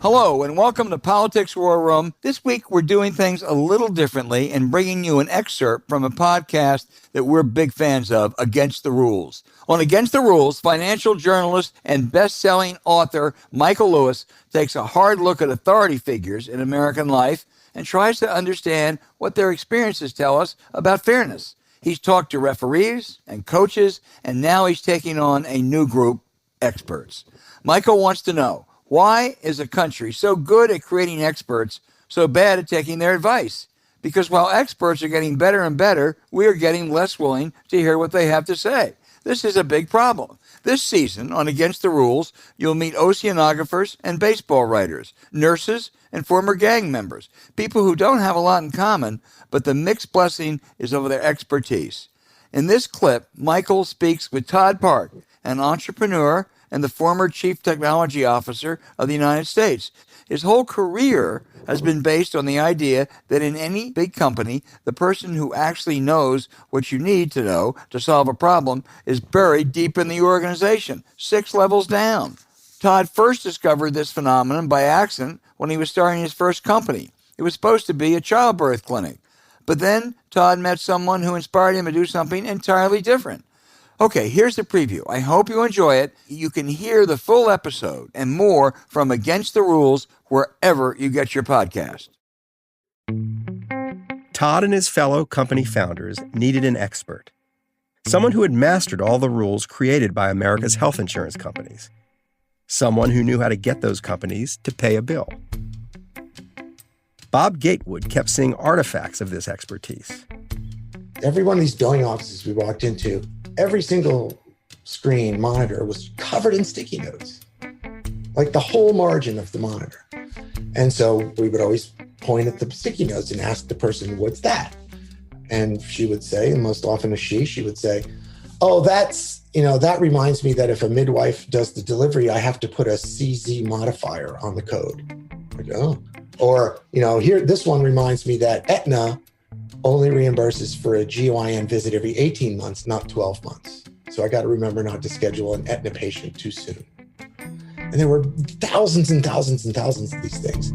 Hello, and welcome to Politics War Room. This week, we're doing things a little differently and bringing you an excerpt from a podcast that we're big fans of, Against the Rules. On Against the Rules, financial journalist and best-selling author Michael Lewis takes a hard look at authority figures in American life and tries to understand what their experiences tell us about fairness. He's talked to referees and coaches, and now he's taking on a new group, experts. Michael wants to know, why is a country so good at creating experts, so bad at taking their advice? Because while experts are getting better and better, we are getting less willing to hear what they have to say. This is a big problem. This season, on Against the Rules, you'll meet oceanographers and baseball writers, nurses and former gang members, people who don't have a lot in common, but the mixed blessing is of their expertise. In this clip, Michael speaks with Todd Park, an entrepreneur and the former chief technology officer of the United States. His whole career has been based on the idea that in any big company, the person who actually knows what you need to know to solve a problem is buried deep in the organization, 6 levels down. Todd first discovered this phenomenon by accident when he was starting his first company. It was supposed to be a childbirth clinic. But then Todd met someone who inspired him to do something entirely different. Okay, here's the preview. I hope you enjoy it. You can hear the full episode and more from Against the Rules wherever you get your podcast. Todd and his fellow company founders needed an expert, someone who had mastered all the rules created by America's health insurance companies, someone who knew how to get those companies to pay a bill. Bob Gatewood kept seeing artifacts of this expertise. Every one of these billing offices we walked into, every single screen monitor was covered in sticky notes, like the whole margin of the monitor. And so we would always point at the sticky notes and ask the person, what's that? And she would say, and most often a she would say, oh, that reminds me that if a midwife does the delivery, I have to put a CZ modifier on the code. Like, oh. Or, here, this one reminds me that Aetna only reimburses for a GYN visit every 18 months, not 12 months. So I got to remember not to schedule an Aetna patient too soon. And there were thousands and thousands and thousands of these things.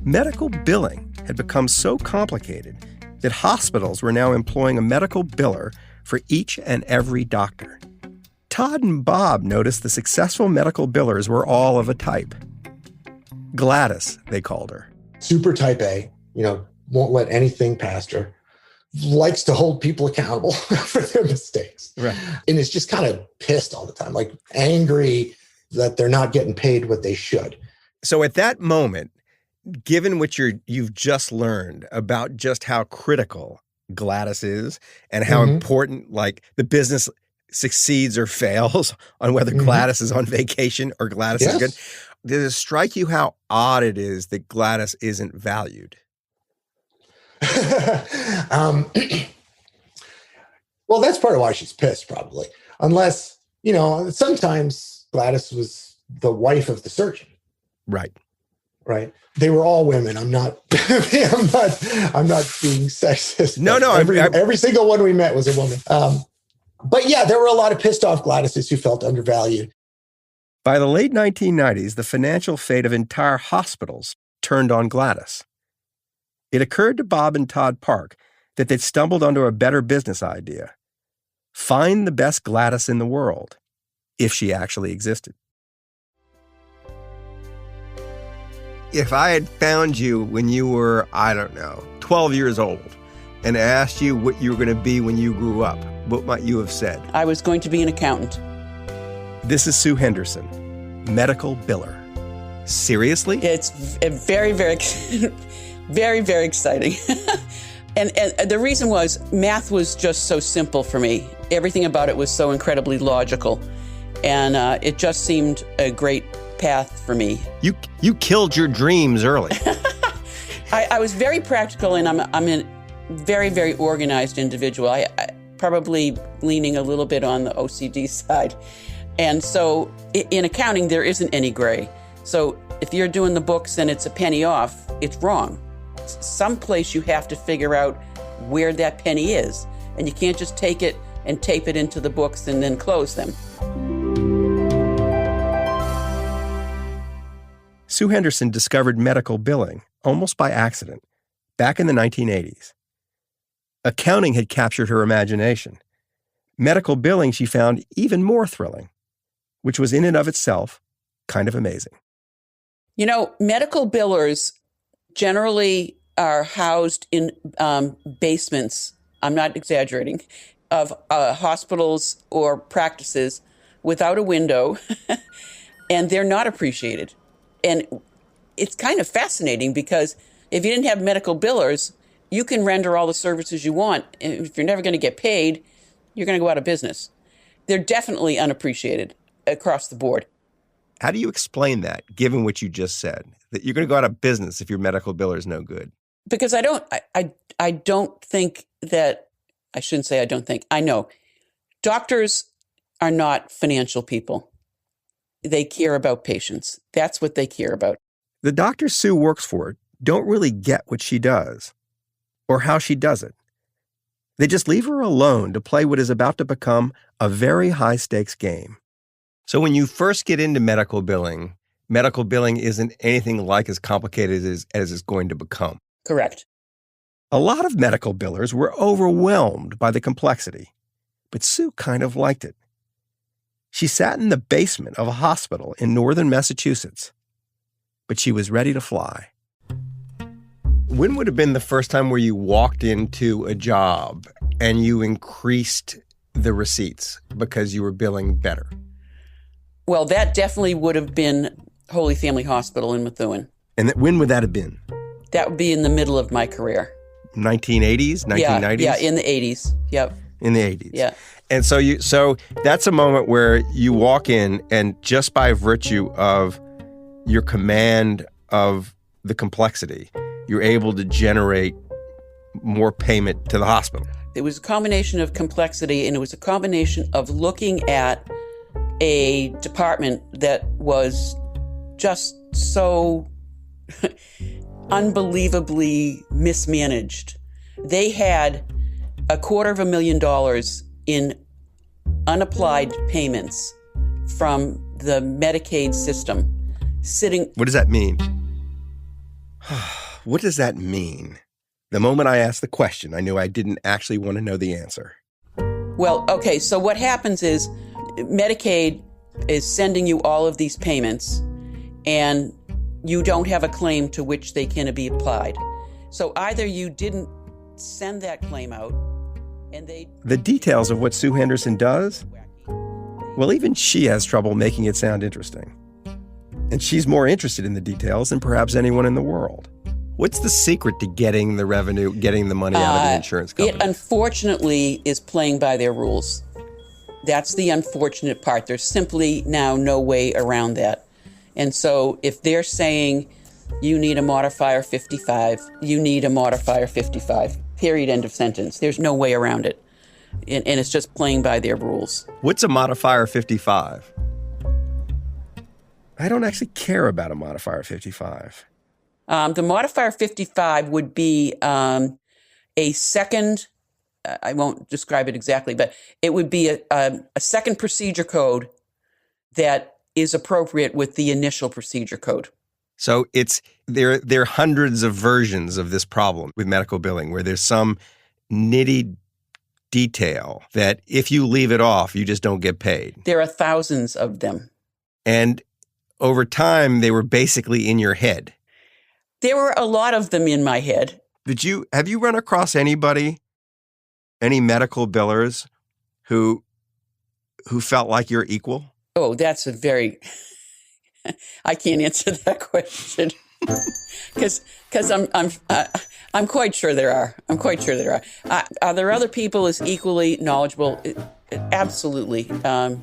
Medical billing had become so complicated that hospitals were now employing a medical biller for each and every doctor. Todd and Bob noticed the successful medical billers were all of a type. Gladys, they called her. Super type A, won't let anything past her, likes to hold people accountable for their mistakes. Right. And is just kind of pissed all the time, like angry that they're not getting paid what they should. So at that moment, given what you've just learned about just how critical Gladys is and how important, like, the business succeeds or fails on whether Gladys is on vacation or Gladys is good, does it strike you how odd it is that Gladys isn't valued? Well, that's part of why she's pissed, probably. Unless, sometimes Gladys was the wife of the surgeon. Right. Right. They were all women. I'm not I'm not being sexist. No. Every single one we met was a woman. But yeah, there were a lot of pissed off Gladyses who felt undervalued. By the late 1990s, the financial fate of entire hospitals turned on Gladys. It occurred to Bob and Todd Park that they'd stumbled onto a better business idea. Find the best Gladys in the world, if she actually existed. If I had found you when you were, 12 years old, and asked you what you were going to be when you grew up, what might you have said? I was going to be an accountant. This is Sue Henderson, medical biller. Seriously? It's very, very, very, very exciting. and the reason was math was just so simple for me. Everything about it was so incredibly logical. And it just seemed a great path for me. You killed your dreams early. I was very practical, and I'm a very, very organized individual. I probably leaning a little bit on the OCD side. And so in accounting, there isn't any gray. So if you're doing the books and it's a penny off, it's wrong. Someplace you have to figure out where that penny is. And you can't just take it and tape it into the books and then close them. Sue Henderson discovered medical billing almost by accident back in the 1980s. Accounting had captured her imagination. Medical billing she found even more thrilling, which was in and of itself kind of amazing. You know, medical billers generally are housed in basements, I'm not exaggerating, of hospitals or practices without a window, and they're not appreciated. And it's kind of fascinating because if you didn't have medical billers, you can render all the services you want. And if you're never going to get paid, you're going to go out of business. They're definitely unappreciated across the board. How do you explain that, given what you just said, that you're going to go out of business if your medical biller is no good? Because I don't think that, I shouldn't say I don't think, I know. Doctors are not financial people. They care about patients. That's what they care about. The doctors Sue works for don't really get what she does or how she does it. They just leave her alone to play what is about to become a very high-stakes game. So when you first get into medical billing isn't anything like as complicated as it's going to become. Correct. A lot of medical billers were overwhelmed by the complexity, but Sue kind of liked it. She sat in the basement of a hospital in northern Massachusetts, but she was ready to fly. When would have been the first time where you walked into a job and you increased the receipts because you were billing better? Well, that definitely would have been Holy Family Hospital in Methuen. And when would that have been? That would be in the middle of my career. 1980s, 1990s? Yeah, in the 80s. Yep. In the 80s. Yeah. And so that's a moment where you walk in and just by virtue of your command of the complexity, you're able to generate more payment to the hospital. It was a combination of complexity, and it was a combination of looking at a department that was just so unbelievably mismanaged. They had $250,000 in unapplied payments from the Medicaid system sitting. What does that mean? What does that mean? The moment I asked the question, I knew I didn't actually want to know the answer. Well, okay, so what happens is Medicaid is sending you all of these payments, and you don't have a claim to which they can be applied. So either you didn't send that claim out, and The details of what Sue Henderson does, well, even she has trouble making it sound interesting. And she's more interested in the details than perhaps anyone in the world. What's the secret to getting the revenue, getting the money out of the insurance company? It unfortunately is playing by their rules. That's the unfortunate part. There's simply now no way around that. And so if they're saying you need a modifier 55, you need a modifier 55, period, end of sentence. There's no way around it. And it's just playing by their rules. What's a modifier 55? I don't actually care about a modifier 55. The modifier 55 would be a second, I won't describe it exactly, but it would be a second procedure code that is appropriate with the initial procedure code. So there are hundreds of versions of this problem with medical billing where there's some nitty detail that if you leave it off, you just don't get paid. There are thousands of them. And over time, they were basically in your head. There were a lot of them in my head. Have you run across any medical billers who felt like you're equal? Oh, that's a very, I can't answer that question because I'm quite sure there are. I'm quite sure there are. Are there other people as equally knowledgeable? Absolutely. I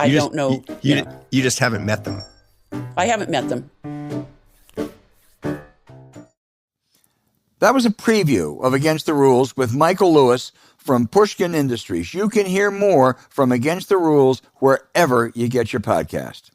don't know. You just haven't met them. I haven't met them. That was a preview of Against the Rules with Michael Lewis from Pushkin Industries. You can hear more from Against the Rules wherever you get your podcast.